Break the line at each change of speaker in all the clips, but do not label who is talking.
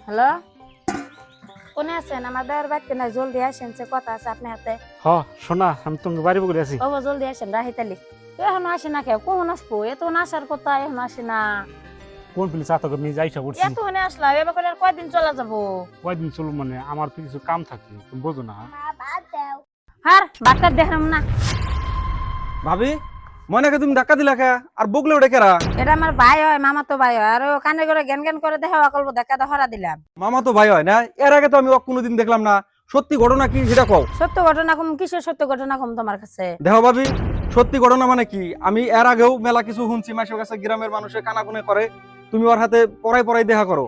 Hello, কোনে আছেন? আমার দেওয়ার বাড়িতে না, জলদি আসেন, সে কথা আছে আপনার হাতে।
শোনা আমি তোমাকে বাড়ি বলে আছি।
বাবা জলদি আসেন, রাহিতালি তো এখনো আসে না। কেউ কখন আসবো? এত আসার কথা, এখন আসে না।
কোন ফিলে চাতক আমি যাইসা করছি।
এতক্ষণে আসলাম, এবার করে আর কয়দিন চলে যাবো?
কয়দিন চলুন মানে আমার তো কিছু কাম থাকে, তুমি বোঝো না।
হার বাচ্চা দেখলাম না।
ভাবি ময়নাকে তুমি ধাক্কা দিলা কে আর বগলে ওটা কেরা?
এটা আমার ভাই হয়, মামা তো ভাই হয়, আর ও কানে করে জ্ঞান জ্ঞান করে দেখা অকল্প দেখা হরা দিলাম।
মামা তো ভাই হয় না, এর আগে তো আমি ওকে কোনোদিন দেখলাম না। সত্যি ঘটনা কি সেটা কও।
সত্য ঘটনা কম? কিসের সত্য ঘটনা কম তোমার কাছে?
দেখো ভাবি, সত্যি ঘটনা মানে কি, আমি এর আগেও মেলা কিছু শুনছি মাসের কাছে, গ্রামের মানুষের কানাকুনে করে তুমি ওর হাতে পড়াই পড়াই দেখা করো।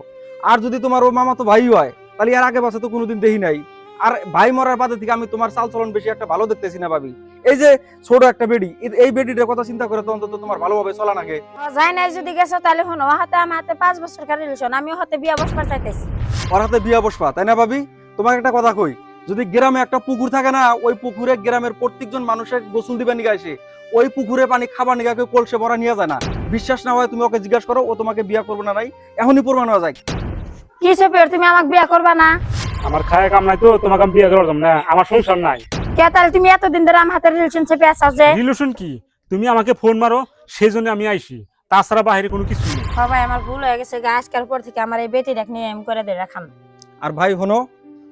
আর যদি তোমার ও মামা তো ভাই হয়, তাহলে এর আগে বাসে তো কোনোদিন দেখি নাই। আর ভাই মরার বাদে থেকে আমি তোমার চাল চলন বেশি একটা ভালো দেখতেছি না ভাবি। এই যে ছোট একটা বেডি, এই বেডিটার কথা চিন্তা করে তো অন্তত তোমার ভালোভাবে চলা নাগে।
যাই নাই যদি গেছো তাহলে শোনো, ও হাতে আমার হাতে 5 বছর রিলেশন, আমি ও হাতে বিয়া বসবার চাইতেছি।
ওর হাতে বিয়া বসবা, তাই না ভাবি? তোমাকে একটা কথা কই, যদি গ্রামে একটা পুকুর থাকে না, ওই পুকুরে গ্রামের প্রত্যেকজন মানুষের গোসল দিবে নিয়ে আসে, ওই পুকুরে পানি খাবার নিয়ে কেউ কলসে ভরা নিয়ে যায় না। বিশ্বাস না হয় তুমি ওকে জিজ্ঞাসা করো, ও তোমাকে বিয়া করবে না নাই, এখনই প্রমাণ হওয়া যায়।
কি চেপের, তুমি আমাকে বিয়া করবা না?
আমার খায় কাম নাই তো তোমাকে আমি বিয়ে করতাম না, আমার সংসার নাই।
কে তাহলে তুমি এতদিন ধরে আমার হাতে রিলেশন চেপে আছো যে?
রিলেশন কি? তুমি আমাকে ফোন মারো সেই জন্য আমি আইছি, তাছাড়া বাইরে কোনো কিছু নেই।
বাবা আমার ভুল হয়ে গেছে, আজকের পর থেকে আমার এই বেটি রাখ নিয়ে আমি করে দিয়ে রাখাম।
আর ভাই হনো,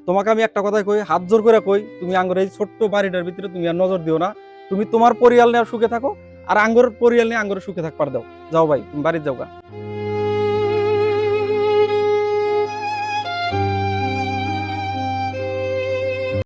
তোমাকে আমি একটা কথাই কই, হাত জোর করে কই, তুমি আঙ্গুর এই ছোট্ট বাড়িটার ভিতরে তুমি আর নজর দিও না। তুমি তোমার পরিয়াল নিয়ে সুখে থাকো, আর আঙ্গুর পরিয়াল নিয়ে আঙ্গুর সুখে থাকবার দাও। যাও ভাই, তুমি বাড়িতে যাও গা।